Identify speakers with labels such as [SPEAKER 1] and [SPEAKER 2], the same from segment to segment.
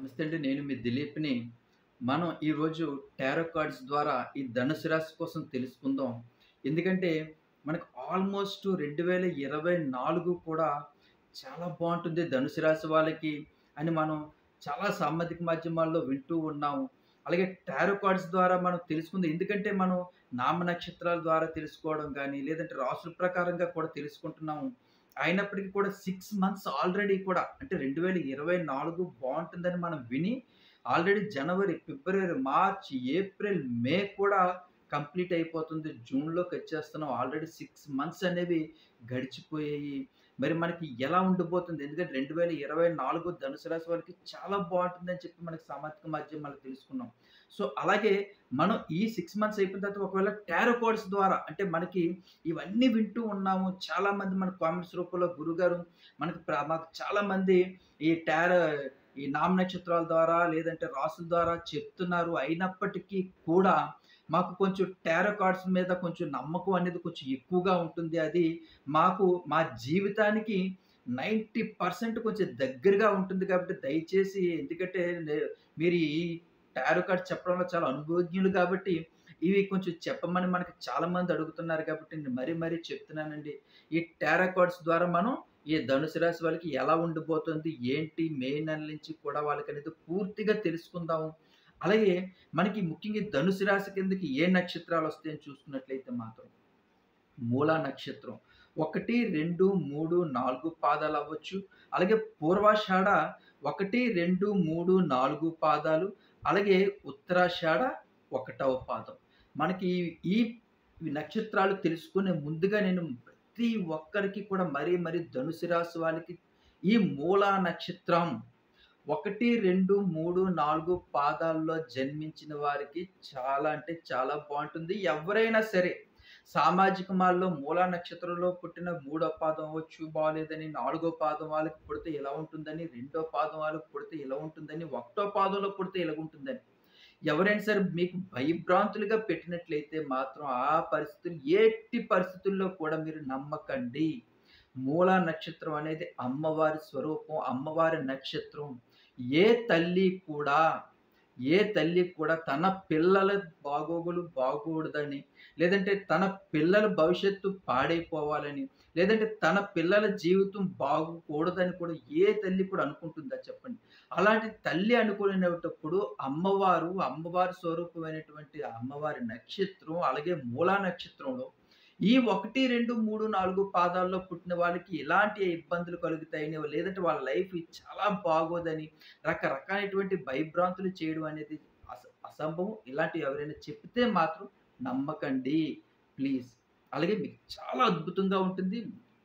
[SPEAKER 1] నమస్తే అండి. నేను మీ దిలీప్‌ని. మనం ఈరోజు టారో కార్డ్స్ ద్వారా ఈ ధనుసు రాశి కోసం తెలుసుకుందాం. ఎందుకంటే మనకు ఆల్మోస్ట్ 2024 కూడా చాలా బావుంటుంది ధనుసు రాశి వాళ్ళకి అని మనం చాలా సామాజిక మాధ్యమాల్లో వింటూ ఉన్నాము. అలాగే టారో కార్డ్స్ ద్వారా మనం తెలుసుకుంది. ఎందుకంటే మనం నామ నక్షత్రాల ద్వారా తెలుసుకోవడం గాని, లేదంటే రాసుల ప్రకారంగా కూడా తెలుసుకుంటున్నాము. అయినప్పటికీ కూడా 6 మంత్స్ ఆల్రెడీ కూడా అంటే 2024 బావుంటుందని మనం విని ఆల్రెడీ జనవరి, ఫిబ్రవరి, మార్చ్, ఏప్రిల్, మే కూడా కంప్లీట్ అయిపోతుంది. జూన్‌లోకొచ్చేస్తున్నాం. ఆల్రెడీ 6 మంత్స్ అనేవి గడిచిపోయాయి. మరి మనకి ఎలా ఉండబోతుంది? ఎందుకంటే 2024 ధనుసు రాశి వాళ్ళకి చాలా బావుంటుందని చెప్పి మనకి సామాజిక మాధ్యమాల్లో తెలుసుకున్నాం. సో, అలాగే మనం ఈ 6 మంత్స్ అయిపోయిన తర్వాత ఒకవేళ టారో కార్డ్స్ ద్వారా అంటే మనకి ఇవన్నీ వింటూ ఉన్నాము. చాలామంది మన కామెంట్స్ రూపంలో గురుగారు మాకు చాలామంది ఈ టారో ఈ నామ నక్షత్రాల ద్వారా లేదంటే రాసుల ద్వారా చెప్తున్నారు. అయినప్పటికీ కూడా మాకు కొంచెం టారో కార్డ్స్ మీద కొంచెం నమ్మకం అనేది కొంచెం ఎక్కువగా ఉంటుంది. అది మాకు మా జీవితానికి 90% కొంచెం దగ్గరగా ఉంటుంది కాబట్టి దయచేసి ఎందుకంటే మీరు ఈ టారో కార్డ్స్ చెప్పడంలో చాలా అనుభవజ్ఞులు కాబట్టి ఇవి కొంచెం చెప్పమని మనకి చాలామంది అడుగుతున్నారు కాబట్టి నేను మరీ చెప్తున్నానండి. ఈ టారో కార్డ్స్ ద్వారా మనం ఈ ధనుసు రాశి వాళ్ళకి ఎలా ఉండబోతుంది? ఏంటి? మే నెల నుంచి కూడా వాళ్ళకనేది పూర్తిగా తెలుసుకుందాము. అలాగే మనకి ముఖ్యంగా ఈ ధనుసు రాశి కిందకి ఏ నక్షత్రాలొస్తాయని చూసుకున్నట్లయితే మాత్రం మూలా నక్షత్రం 1, 2, 3, 4 పాదాలవ్వచ్చు. అలాగే పూర్వాషాఢ 1, 2, 3, 4 పాదాలు. అలాగే ఉత్తరాషాఢ 1వ పాదం. మనకి ఈ నక్షత్రాలు తెలుసుకునే ముందుగా నేను ప్రతి ఒక్కరికి కూడా మరీ ధనుసు రాశి వాళ్ళకి ఈ మూలా నక్షత్రం 1, 2, 3, 4 పాదాల్లో జన్మించిన వారికి చాలా అంటే చాలా బావుంటుంది. ఎవరైనా సరే సామాజిక మాల్లో మూలా నక్షత్రంలో పుట్టిన మూడో పాదం అవ్వచ్చు బాలేదని, నాలుగో పాదం వాళ్ళకి పుడితే ఇలా ఉంటుందని, రెండో పాదం వాళ్ళకి పుడితే ఇలా ఉంటుందని, ఒకటో పాదంలో పుడితే ఇలాగుంటుందని. ఎవరైనా సరే మీకు భయభ్రాంతులుగా పెట్టినట్లయితే మాత్రం ఆ పరిస్థితులు ఎట్టి పరిస్థితుల్లో కూడా మీరు నమ్మకండి. మూలా నక్షత్రం అనేది అమ్మవారి స్వరూపం, అమ్మవారి నక్షత్రం. ఏ తల్లి కూడా, ఏ తల్లి కూడా తన పిల్లల బాగోగులు బాగూడదని, లేదంటే తన పిల్లల భవిష్యత్తు పాడైపోవాలని, లేదంటే తన పిల్లల జీవితం బాగకూడదని కూడా ఏ తల్లి కూడా అనుకుంటుందా చెప్పండి? అలాంటి తల్లి అనుకునేటప్పుడు అమ్మవారి స్వరూపమైనటువంటి అమ్మవారి నక్షత్రం, అలాగే మూలా నక్షత్రంలో ఈ 1, 2, 3, 4 పాదాల్లో పుట్టిన వాళ్ళకి ఎలాంటి ఇబ్బందులు కలుగుతాయని, లేదంటే వాళ్ళ లైఫ్ చాలా బాగోదని, రకరకాలైనటువంటి భయభ్రాంతులు చేయడం అనేది అసంభవం. ఇలాంటివి ఎవరైనా చెప్తే మాత్రం నమ్మకండి ప్లీజ్. అలాగే మీకు చాలా అద్భుతంగా ఉంటుంది.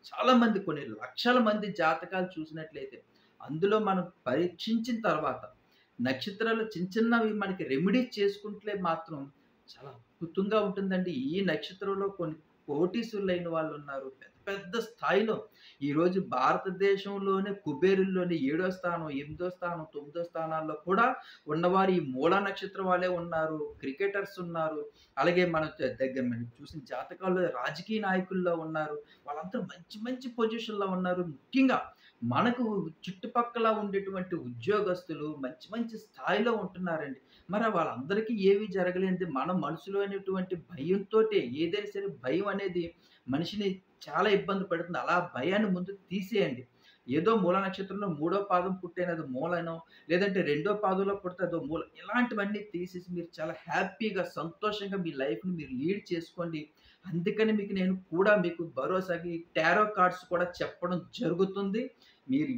[SPEAKER 1] చాలామంది కొన్ని లక్షల మంది జాతకాలు చూసినట్లయితే, అందులో మనం పరీక్షించిన తర్వాత నక్షత్రాలు చిన్నవి మనకి రెమెడీస్ చేసుకుంటే మాత్రం చాలా అద్భుతంగా ఉంటుందండి. ఈ నక్షత్రంలో కొన్ని కోటీశ్వరులైన వాళ్ళున్నారు. పెద్ద స్థాయిలో ఈరోజు భారతదేశంలోనే కుబేరుల్లోని 7వ స్థానం, 8వ స్థానం, 9వ స్థానాల్లో కూడా ఉన్నవారు ఈ మూలా నక్షత్రం వాళ్ళే ఉన్నారు. క్రికెటర్స్ ఉన్నారు. అలాగే మన దగ్గర మనం చూసిన జాతకాల్లో రాజకీయ నాయకుల్లో ఉన్నారు. వాళ్ళందరూ మంచి పొజిషన్‌లో ఉన్నారు. ముఖ్యంగా మనకు చుట్టుపక్కల ఉండేటువంటి ఉద్యోగస్తులు మంచి స్థాయిలో ఉంటున్నారండి. మరి వాళ్ళందరికీ ఏవి జరగలేనిది మన మనసులో అనేటువంటి భయంతోటే ఏదైనా సరే భయం అనేది మనిషిని చాలా ఇబ్బంది పెడుతుంది. అలా భయాన్ని ముందు తీసేయండి. ఏదో మూల నక్షత్రంలో మూడో పాదం పుట్టేనది మూలనో, లేదంటే రెండో పాదంలో పుడితే అదో మూల. ఇలాంటివన్నీ తీసేసి మీరు చాలా హ్యాపీగా, సంతోషంగా మీ లైఫ్‌ని మీరు లీడ్ చేసుకోండి. అందుకని మీకు భరోసాగా ఈ టారో కార్డ్స్ కూడా చెప్పడం జరుగుతుంది. మీరు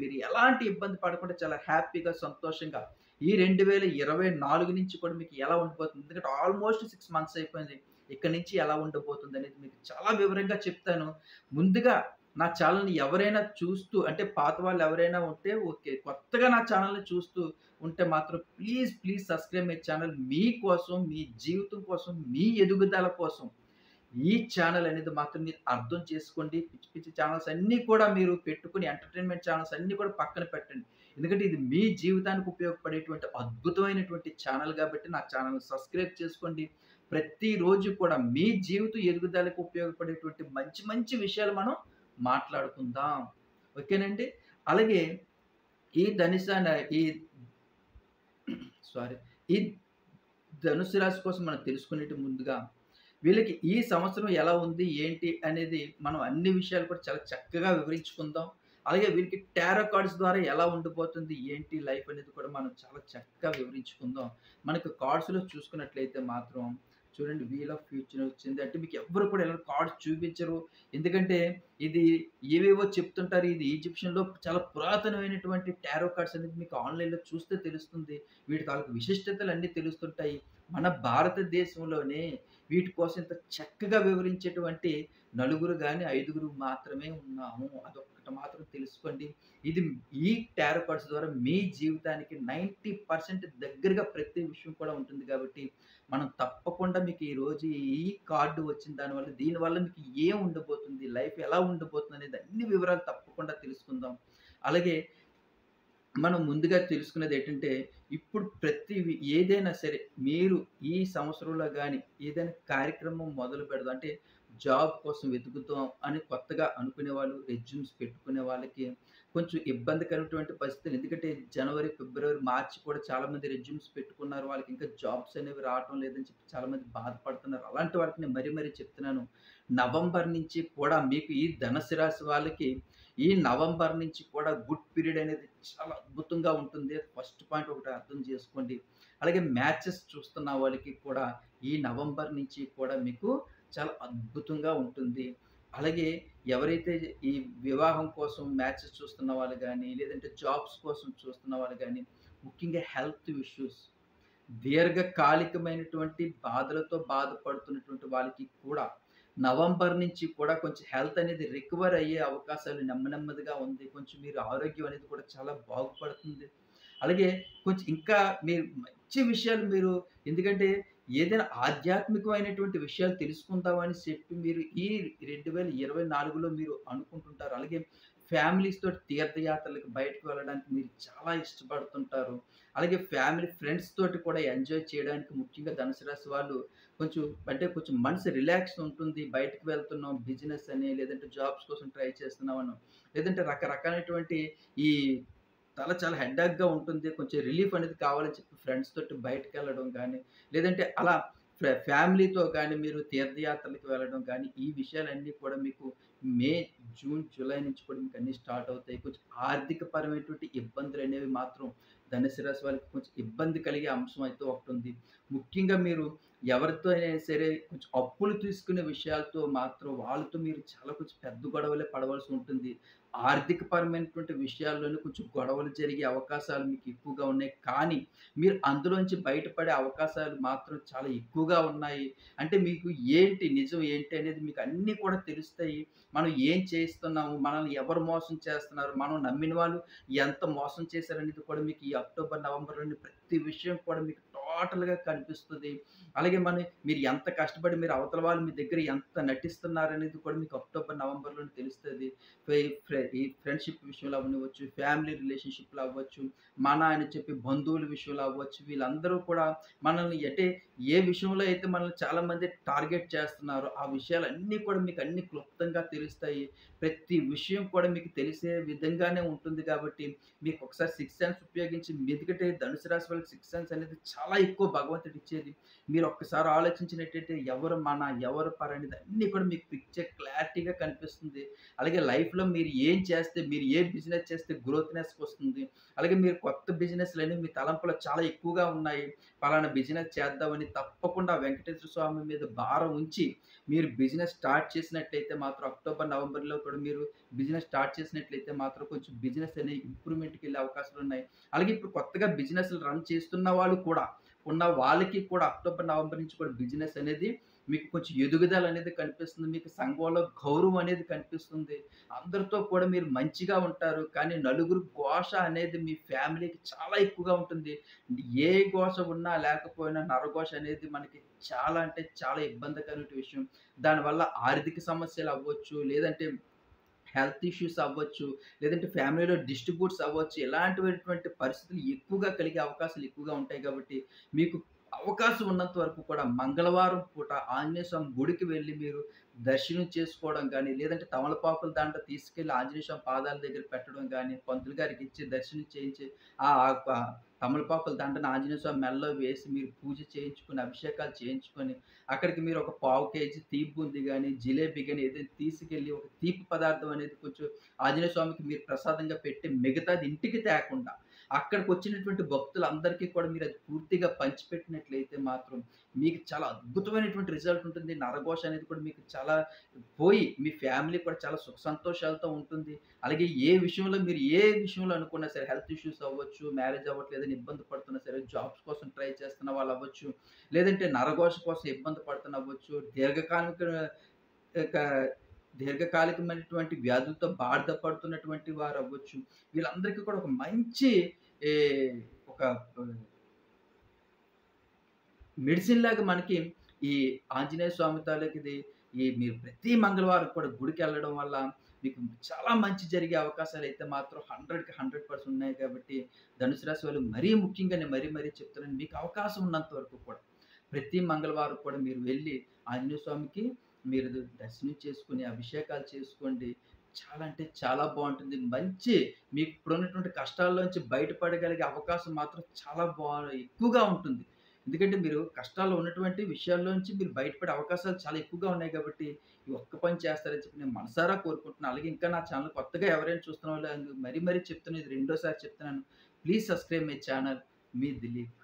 [SPEAKER 1] మీరు ఎలాంటి ఇబ్బంది పడకుండా చాలా హ్యాపీగా, సంతోషంగా ఈ 2024 నుంచి కూడా మీకు ఎలా ఉండిపోతుంది. ఎందుకంటే ఆల్మోస్ట్ 6 మంత్స్ అయిపోయింది. ఇక్కడి నుంచి ఎలా ఉండబోతుందనేది మీకు చాలా వివరంగా చెప్తాను. ముందుగా నా ఛానెల్‌ని ఎవరైనా చూస్తూ అంటే పాత వాళ్ళు ఎవరైనా ఉంటే ఓకే. కొత్తగా నా ఛానెల్‌ని చూస్తూ ఉంటే మాత్రం ప్లీజ్ సబ్‌స్క్రైబ్ మై ఛానెల్. మీకోసం, మీ జీవితం కోసం, మీ ఎదుగుదల కోసం. ఈ ఛానెల్ అనేది మాత్రం మీరు అర్థం చేసుకోండి. పిచ్చి ఛానెల్స్ అన్నీ కూడా మీరు పెట్టుకొని ఎంటర్‌టైన్‌మెంట్ ఛానెల్స్ అన్నీ కూడా పక్కన పెట్టండి. ఎందుకంటే ఇది మీ జీవితానికి ఉపయోగపడేటువంటి అద్భుతమైనటువంటి ఛానెల్ కాబట్టి నా ఛానెల్‌ని సబ్‌స్క్రైబ్ చేసుకోండి. ప్రతిరోజు కూడా మీ జీవిత ఎదుగుదలకు ఉపయోగపడేటువంటి మంచి విషయాలు మనం మాట్లాడుకుందాం. ఓకేనండి. అలాగే ఈ ధనుసన ఈ సారీ. ఈ ధనుస్సు రాశి కోసం మనం తెలుసుకునేటి ముందుగా, వీళ్ళకి ఈ సంవత్సరం ఎలా ఉంది? ఏంటి? అనేది మనం అన్ని విషయాలు కూడా చాలా చక్కగా వివరించుకుందాం. అలాగే వీళ్ళకి టారో కార్డ్స్ ద్వారా ఎలా ఉండిపోతుంది? ఏంటి లైఫ్ అనేది కూడా మనం చాలా చక్కగా వివరించుకుందాం. మనకు కార్డ్స్‌లో చూసుకున్నట్లయితే మాత్రం చూడండి, వీల్ ఆఫ్ ఫ్యూచర్ వచ్చింది. అంటే మీకు ఎవ్వరు కూడా ఇలా కార్డ్స్ చూపించరు. ఎందుకంటే ఇది ఏవేవో చెప్తుంటారు. ఇది ఈజిప్షియన్‌లో చాలా పురాతనమైనటువంటి టారో కార్డ్స్ అనేది మీకు ఆన్‌లైన్‌లో చూస్తే తెలుస్తుంది. వీటి తాలూకు విశిష్టతలన్నీ తెలుస్తుంటాయి. మన భారతదేశంలోనే వీటి కోసం ఇంత చక్కగా వివరించేటువంటి నలుగురు గాని, ఐదుగురు మాత్రమే ఉన్నాము. అదొక్కటి మాత్రం తెలుసుకోండి. ఇది ఈ టారో కార్డ్స్ ద్వారా మీ జీవితానికి 90% దగ్గరగా ప్రతి విషయం కూడా ఉంటుంది కాబట్టి, మనం తప్పకుండా మీకు ఈరోజు ఈ కార్డ్ వచ్చిన దానివల్ల, దీనివల్ల మీకు ఏం ఉండబోతుంది? లైఫ్ ఎలా ఉండబోతుంది? అనేది అన్ని వివరాలు తప్పకుండా తెలుసుకుందాం. అలాగే మనం ముందుగా తెలుసుకునేదేంటంటే, ఇప్పుడు ఏదైనా సరే మీరు ఈ సంవత్సరంలో గాని, ఏదైనా కార్యక్రమం మొదలు పెడదాం అంటే, జాబ్ కోసం వెతుకుతాం అని కొత్తగా అనుకునేవాళ్ళు, రెజ్యూమ్స్ పెట్టుకునే వాళ్ళకి కొంచెం ఇబ్బందికరమైనటువంటి పరిస్థితులు. ఎందుకంటే జనవరి, ఫిబ్రవరి, మార్చి కూడా చాలామంది రెజ్యూమ్స్ పెట్టుకున్నారు. వాళ్ళకి ఇంకా జాబ్స్ అనేవి రావటం లేదని చెప్పి చాలామంది బాధపడుతున్నారు. అలాంటి వాళ్ళకి నేను మరీ చెప్తున్నాను. నవంబర్ నుంచి కూడా మీకు ఈ ధనుసు రాశి వాళ్ళకి ఈ నవంబర్ నుంచి కూడా గుడ్ పీరియడ్ అనేది చాలా అద్భుతంగా ఉంటుంది. ఫస్ట్ పాయింట్ ఒకటి అర్థం చేసుకోండి. అలాగే మ్యాచెస్ చూస్తున్న వాళ్ళకి కూడా ఈ నవంబర్ నుంచి కూడా మీకు చాలా అద్భుతంగా ఉంటుంది. అలాగే ఎవరైతే ఈ వివాహం కోసం మ్యాచెస్ చూస్తున్న వాళ్ళు గానీ, లేదంటే జాబ్స్ కోసం చూస్తున్న వాళ్ళు గానీ, ముఖ్యంగా హెల్త్ ఇష్యూస్, దీర్ఘకాలికమైనటువంటి బాధలతో బాధపడుతున్నటువంటి వాళ్ళకి కూడా నవంబర్ నుంచి కూడా కొంచెం హెల్త్ అనేది రికవర్ అయ్యే అవకాశాలు నెమ్మదిగా ఉంది. కొంచెం మీరు ఆరోగ్యం అనేది కూడా చాలా బాగుపడుతుంది. అలాగే కొంచెం ఇంకా మీరు మంచి విషయాలు మీరు, ఎందుకంటే ఏదైనా ఆధ్యాత్మికమైనటువంటి విషయాలు తెలుసుకుందామని చెప్పి మీరు ఈ 2024లో మీరు అనుకుంటుంటారు. అలాగే ఫ్యామిలీస్ తోటి తీర్థయాత్రలకి బయటకు వెళ్ళడానికి మీరు చాలా ఇష్టపడుతుంటారు. అలాగే ఫ్యామిలీ, ఫ్రెండ్స్ తోటి కూడా ఎంజాయ్ చేయడానికి ముఖ్యంగా ధనుసు రాశి వాళ్ళు కొంచెం, అంటే కొంచెం మనసు రిలాక్స్ ఉంటుంది. బయటకి వెళ్తున్నాం బిజినెస్ అని, లేదంటే జాబ్స్ కోసం ట్రై చేస్తున్నామనో, లేదంటే రకరకాలైనటువంటి ఈ చాలా హెడ్‌ఏక్‌గా ఉంటుంది. కొంచెం రిలీఫ్ అనేది కావాలని చెప్పి ఫ్రెండ్స్ తోటి బయటికెళ్ళడం గానీ, లేదంటే అలా ఫ్యామిలీతో కానీ మీరు తీర్థయాత్రలకి వెళ్ళడం కానీ, ఈ విషయాలన్నీ కూడా మీకు మే, జూన్, జూలై నుంచి కూడా మీకు అన్నీ స్టార్ట్ అవుతాయి. కొంచెం ఆర్థిక పరమైనటువంటి ఇబ్బందులనేవి మాత్రం ధనుసు రాశి వాళ్ళకి కొంచెం ఇబ్బంది కలిగే అంశం అయితే ఒకటుంది. ముఖ్యంగా మీరు ఎవరితో అయినా సరే కొంచెం అప్పులు తీసుకునే విషయాలతో మాత్రం వాళ్ళతో మీరు చాలా కొంచెం పెద్ద గొడవలే పడవలసి ఉంటుంది. ఆర్థిక పరమైనటువంటి విషయాల్లోనే కొంచెం గొడవలు జరిగే అవకాశాలు మీకు ఎక్కువగా ఉన్నాయి. కానీ మీరు అందులోంచి బయటపడే అవకాశాలు మాత్రం చాలా ఎక్కువగా ఉన్నాయి. అంటే మీకు ఏంటి నిజం ఏంటి అనేది మీకు అన్నీ కూడా తెలుస్తాయి. మనం ఏం చేస్తున్నాము, మనల్ని ఎవరు మోసం చేస్తున్నారు, మనం నమ్మిన వాళ్ళు ఎంత మోసం చేశారనేది కూడా మీకు ఈ అక్టోబర్, నవంబర్‌లోని ప్రతి విషయం కూడా మీకు టోటల్‌గా కనిపిస్తది. అలాగే మీరు ఎంత కష్టపడి మీరు అవతల వాళ్ళు మీ దగ్గర ఎంత నటిస్తున్నారనేది కూడా మీకు అక్టోబర్, నవంబర్‌లోనే తెలుస్తది. ఈ ఫ్రెండ్‌షిప్ విషయంలో అవ్వనివ్వచ్చు, ఫ్యామిలీ రిలేషన్‌షిప్‌లో అవ్వచ్చు, మన అని చెప్పి బంధువుల విషయంలో అవ్వచ్చు, వీళ్ళందరూ కూడా మనల్ని అంటే ఏ విషయంలో అయితే మనల్ని చాలామంది టార్గెట్ చేస్తున్నారో, ఆ విషయాలన్నీ కూడా మీకు అన్నీ క్లుప్తంగా తెలుస్తాయి. ప్రతి విషయం కూడా మీకు తెలిసే విధంగానే ఉంటుంది కాబట్టి, మీకు ఒకసారి సిక్స్త్ సెన్స్ ఉపయోగించి, ఎందుకంటే ధనుసు రాశి వాళ్ళకి సిక్స్త్ సెన్స్ అనేది చాలా ఎక్కువ భగవంతుడు ఇచ్చేది. మీరు ఒక్కసారి ఆలోచించినట్టయితే ఎవరు మన, ఎవరు పర అనేది అన్నీ కూడా మీకు పిక్చర్ క్లారిటీగా కనిపిస్తుంది. అలాగే లైఫ్‌లో మీరు ఏం చేస్తే, మీరు ఏ బిజినెస్ చేస్తే గ్రోత్‌నెస్‌కొస్తుంది. అలాగే మీరు కొత్త బిజినెస్‌లనేవి మీ తలంపులో చాలా ఎక్కువగా ఉన్నాయి. పలానా బిజినెస్ చేద్దామని తప్పకుండా వెంకటేశ్వర స్వామి మీద భారం ఉంచి, మీరు బిజినెస్ స్టార్ట్ చేసినట్లయితే మాత్రం అక్టోబర్, నవంబర్‌లో కూడా మీరు బిజినెస్ స్టార్ట్ చేసినట్లయితే మాత్రం కొంచెం బిజినెస్ అనేది ఇంప్రూవ్‌మెంట్‌కెళ్ళే అవకాశాలున్నాయి. అలాగే ఇప్పుడు కొత్తగా బిజినెస్‌లు రన్ చేస్తున్న వాళ్ళు కూడా, ఉన్న వాళ్ళకి కూడా అక్టోబర్, నవంబర్ నుంచి కూడా బిజినెస్ అనేది మీకు కొంచెం ఎదుగుదల అనేది కనిపిస్తుంది. మీకు సంఘంలో గౌరవం అనేది కనిపిస్తుంది. అందరితో కూడా మీరు మంచిగా ఉంటారు. కానీ నలుగురు ఘోష అనేది మీ ఫ్యామిలీకి చాలా ఎక్కువగా ఉంటుంది. ఏ ఘోష ఉన్నా లేకపోయినా నరఘోష అనేది మనకి చాలా అంటే చాలా ఇబ్బందికరమైన విషయం. దానివల్ల ఆర్థిక సమస్యలు అవ్వచ్చు, లేదంటే హెల్త్ ఇష్యూస్ అవ్వచ్చు, లేదంటే ఫ్యామిలీలో డిస్ట్రిబ్యూట్స్ అవ్వచ్చు. ఇలాంటివటువంటి పరిస్థితులు ఎక్కువగా కలిగే అవకాశాలు ఎక్కువగా ఉంటాయి కాబట్టి, మీకు అవకాశం ఉన్నంత వరకు కూడా మంగళవారం పూట ఆంజనేయ స్వామి గుడికి వెళ్లి మీరు దర్శనం చేసుకోవడం గాని, లేదంటే తమలపాకుల దండ తీసుకెళ్ళి ఆంజనేయ స్వామి పాదాల దగ్గర పెట్టడం గాని, పంతులు గారికి ఇచ్చి దర్శనం చేయించి ఆ ఆ తమలపాకుల దండను ఆంజనేయ స్వామి మెడలో వేసి మీరు పూజ చేయించుకొని, అభిషేకాలు చేయించుకొని, అక్కడికి మీరు ఒక పావు కేజీ తీపి బూందీ గాని, జిలేబీ గాని ఏదైనా తీసుకెళ్ళి ఒక తీపి పదార్థం అనేది కొంచెం ఆంజనేయ స్వామికి మీరు ప్రసాదంగా పెట్టి మిగతాది ఇంటికి తేకుండా అక్కడికొచ్చినటువంటి భక్తులందరికీ కూడా మీరది పూర్తిగా పంచిపెట్టినట్లయితే మాత్రం మీకు చాలా అద్భుతమైనటువంటి రిజల్ట్ ఉంటుంది. నరఘోష అనేది కూడా మీకు చాలా పోయి మీ ఫ్యామిలీ కూడా చాలా సుఖ సంతోషాలతో ఉంటుంది. అలాగే ఏ విషయంలో అనుకున్నా సరే హెల్త్ ఇష్యూస్ అవ్వచ్చు, మ్యారేజ్ అవ్వట్లేదు అని ఇబ్బంది పడుతున్నా సరే, జాబ్స్ కోసం ట్రై చేస్తున్న వాళ్ళవ్వచ్చు, లేదంటే నరఘోష కోసం ఇబ్బంది పడుతున్నవ్వచ్చు, క దీర్ఘకాలికమైనటువంటి వ్యాధులతో బాధపడుతున్నటువంటి వారవ్వచ్చు. వీళ్ళందరికీ కూడా ఒక మంచి ఏ ఒక మెడిసిన్ లాగా మనకి ఈ ఆంజనేయ స్వామి తాలూకుది మీరు ప్రతి మంగళవారం కూడా గుడికెళ్ళడం వల్ల మీకు చాలా మంచి జరిగే అవకాశాలైతే మాత్రం 100కి 100% ఉన్నాయి కాబట్టి ధనుసు రాశి వాళ్ళు మరీ ముఖ్యంగా నేను మరీ చెప్తున్నాను. మీకు అవకాశం ఉన్నంత వరకు కూడా ప్రతి మంగళవారం కూడా మీరు వెళ్లి ఆంజనేయ స్వామికి మీరు దర్శనం చేసుకొని, అభిషేకాలు చేసుకోండి. చాలా అంటే చాలా బావుంటుంది. మంచి మీకు ఇప్పుడున్నటువంటి కష్టాల్లోంచి బయటపడగలిగే అవకాశం మాత్రం చాలా ఎక్కువగా ఉంటుంది. ఎందుకంటే మీరు కష్టాల్లో ఉన్నటువంటి విషయాల్లోంచి మీరు బయటపడే అవకాశాలు చాలా ఎక్కువగా ఉన్నాయి కాబట్టి, ఈ ఒక్క పని చేస్తారని చెప్పి నేను మనసారా కోరుకుంటున్నాను. అలాగే ఇంకా నా ఛానెల్ కొత్తగా ఎవరైనా చూస్తున్న వాళ్ళు మరీ చెప్తున్నాను. ఇది రెండోసారి చెప్తున్నాను. Please subscribe my channel. Me Dilip.